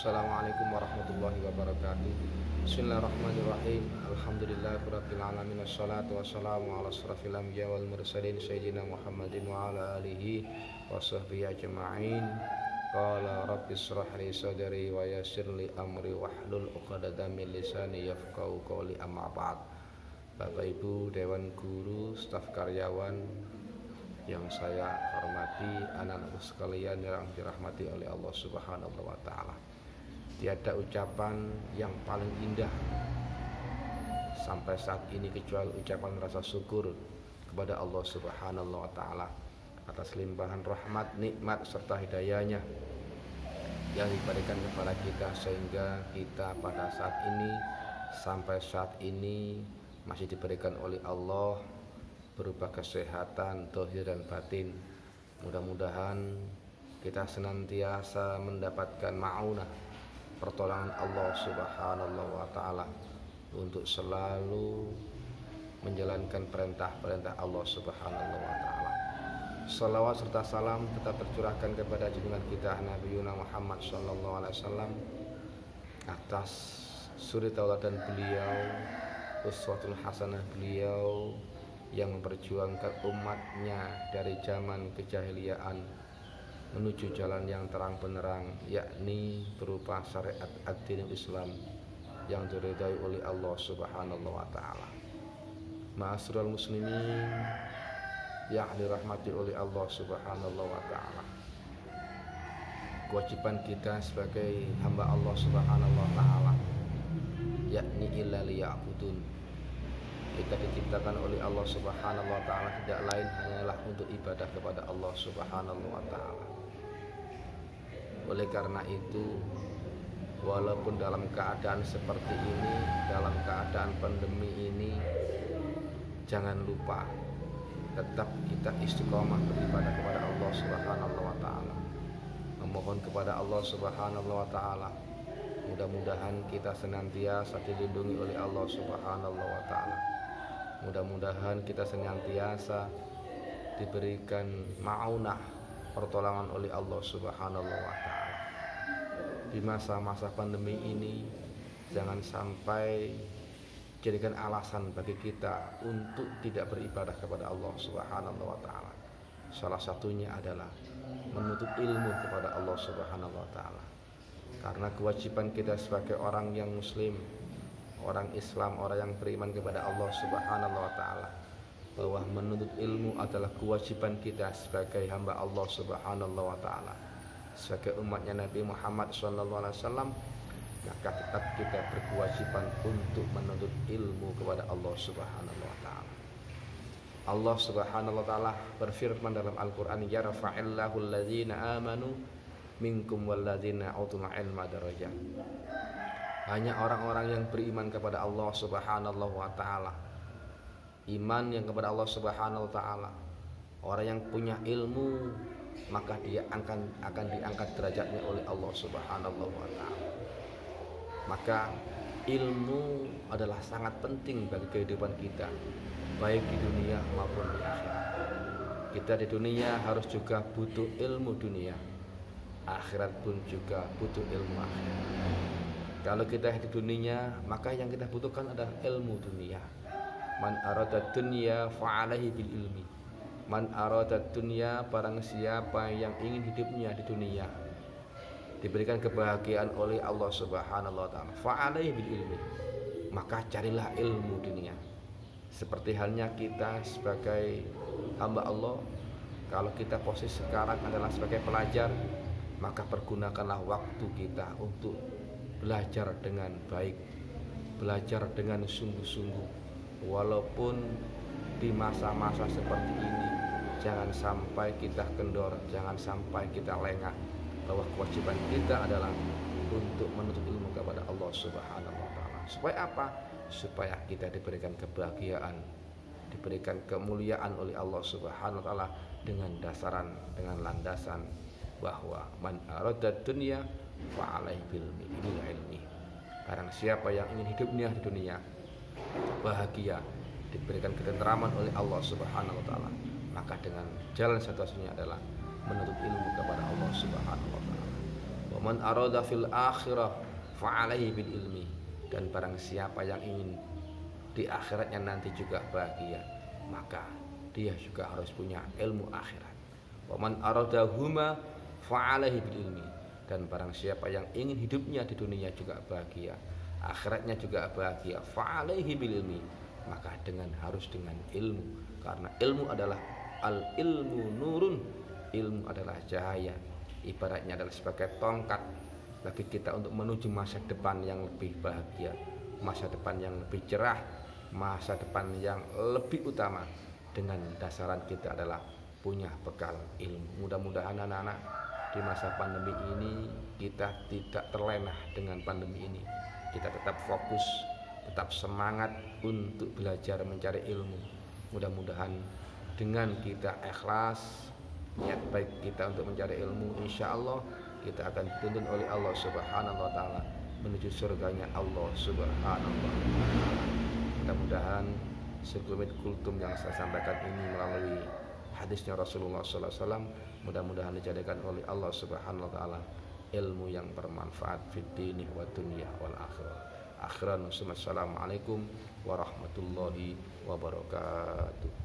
Assalamualaikum warahmatullahi wabarakatuh. Bismillahirrahmanirrahim. Alhamdulillahirabbil alamin wassalatu wassalamu ala asrofil anbiya wal mursalin sayyidina Muhammadin wa ala alihi wa sahbihi ajma'in. Qala rabbi shrah li sadri wa yassir li amri wahlul 'uqdatam min lisani yafqahu qawli, amma ba'd. Bapak Ibu Dewan Guru, staf karyawan yang saya hormati, anak-anak sekalian yang dirahmati oleh Allah Subhanahu wa taala. Tiada ucapan yang paling indah sampai saat ini kecuali ucapan rasa syukur kepada Allah Subhanahu wa taala atas limpahan rahmat, nikmat serta hidayahnya yang diberikan kepada kita, sehingga kita pada saat ini sampai saat ini masih diberikan oleh Allah berupa kesehatan zahir dan batin. Mudah-mudahan kita senantiasa mendapatkan ma'unah, pertolongan Allah Subhanahu wa taala untuk selalu menjalankan perintah-perintah Allah Subhanahu wa taala. Salawat serta salam tetap tercurahkan kepada junjungan kita Nabi Muhammad sallallahu alaihi wasallam atas suri tauladan beliau, uswatul hasanah beliau yang memperjuangkan umatnya dari zaman kejahiliaan menuju jalan yang terang benderang, yakni berupa syariat ad-din Islam yang diridhai oleh Allah Subhanahu wa taala. Ma'asyiral muslimin yang dirahmati oleh Allah Subhanahu wa taala, kewajiban kita sebagai hamba Allah Subhanahu wa taala yakni illa liya'budun. Kita diciptakan oleh Allah Subhanahu wa taala tidak lain hanyalah untuk ibadah kepada Allah Subhanahu wa taala. Oleh karena itu, walaupun dalam keadaan seperti ini, dalam keadaan pandemi ini, jangan lupa tetap kita istiqomah beribadah kepada Allah Subhanahu wa taala. Memohon kepada Allah Subhanahu wa taala, mudah-mudahan kita senantiasa dilindungi oleh Allah Subhanahu wa taala. Mudah-mudahan kita senantiasa diberikan ma'unah, pertolongan oleh Allah Subhanahu wa taala. Di masa-masa pandemi ini, jangan sampai jadikan alasan bagi kita untuk tidak beribadah kepada Allah Subhanahu wa taala. Salah satunya adalah menuntut ilmu kepada Allah Subhanahu wa taala. Karena kewajiban kita sebagai orang yang muslim, orang Islam, orang yang beriman kepada Allah Subhanahu wa taala, bahwa menuntut ilmu adalah kewajiban kita sebagai hamba Allah Subhanahu wa taala, sebagai umatnya Nabi Muhammad SAW. Maka tetap kita berkewajiban untuk menuntut ilmu kepada Allah Subhanahu wa taala. Allah Subhanahu wa taala berfirman dalam Al-Qur'an, yarfa'illahu alladzina amanu minkum walladzina utul ilma darajat. Hanya orang-orang yang beriman kepada Allah Subhanahu wa taala, iman yang kepada Allah Subhanahu wa taala, orang yang punya ilmu, maka dia akan diangkat derajatnya oleh Allah Subhanahu wa taala. Maka ilmu adalah sangat penting bagi kehidupan kita, baik di dunia maupun di akhirat. Kita di dunia harus juga butuh ilmu dunia, akhirat pun juga butuh ilmu akhirat. Kalau kita di dunia, maka yang kita butuhkan adalah ilmu dunia. Man arada dunya fa'alaihi bil ilmi. Man arada dunya, barang siapa yang ingin hidupnya di dunia diberikan kebahagiaan oleh Allah Subhanahu wa taala, fa'alaihi bil ilmi, maka carilah ilmu dunia. Seperti halnya kita sebagai hamba Allah, kalau kita posisi sekarang adalah sebagai pelajar, maka pergunakanlah waktu kita untuk belajar dengan baik, belajar dengan sungguh-sungguh. Walaupun di masa-masa seperti ini, jangan sampai kita kendor, jangan sampai kita lengah, bahwa kewajiban kita adalah untuk menuntut ilmu kepada Allah Subhanahu wa taala. Supaya apa? Supaya kita diberikan kebahagiaan, diberikan kemuliaan oleh Allah Subhanahu wa taala dengan landasan bahwa man arada dunya fa alaihi bil ilmi. Barang siapa yang ingin hidupnya di dunia bahagia, diberikan ketenteraman oleh Allah Subhanahu wa taala, maka dengan jalan satu-satunya adalah menuntut ilmu kepada Allah Subhanahu wa taala. Wa Man arada fil akhirah fa'alaihi bil ilmi. Dan barang siapa yang ingin di akhiratnya nanti juga bahagia, maka dia juga harus punya ilmu akhirat. Wa man aradahuma fa'alaihi bil ilmi. Dan barang siapa yang ingin hidupnya di dunia juga bahagia, akhiratnya juga bahagia, fa'alaihi bil ilmi, maka harus dengan ilmu. Karena ilmu adalah al ilmu nurun, ilmu adalah cahaya. Ibaratnya adalah sebagai tongkat bagi kita untuk menuju masa depan yang lebih bahagia, masa depan yang lebih cerah, masa depan yang lebih utama. Dengan dasaran kita adalah punya bekal ilmu. Mudah-mudahan anak-anak di masa pandemi ini kita tidak terlena dengan pandemi ini. Kita tetap fokus, tetap semangat untuk belajar mencari ilmu. Mudah-mudahan dengan kita ikhlas, niat baik kita untuk mencari ilmu, insya Allah kita akan dituntun oleh Allah Subhanahu wa taala menuju surganya Allah Subhanahu wa taala. Mudah-mudahan sekelumit kultum yang saya sampaikan ini melalui hadisnya Rasulullah sallallahu alaihi wasallam, mudah-mudahan dijadikan oleh Allah Subhanahu wa taala ilmu yang bermanfaat fid dini wa dunya wal akhirah. Akhiran, wassalamualaikum warahmatullahi wabarakatuh.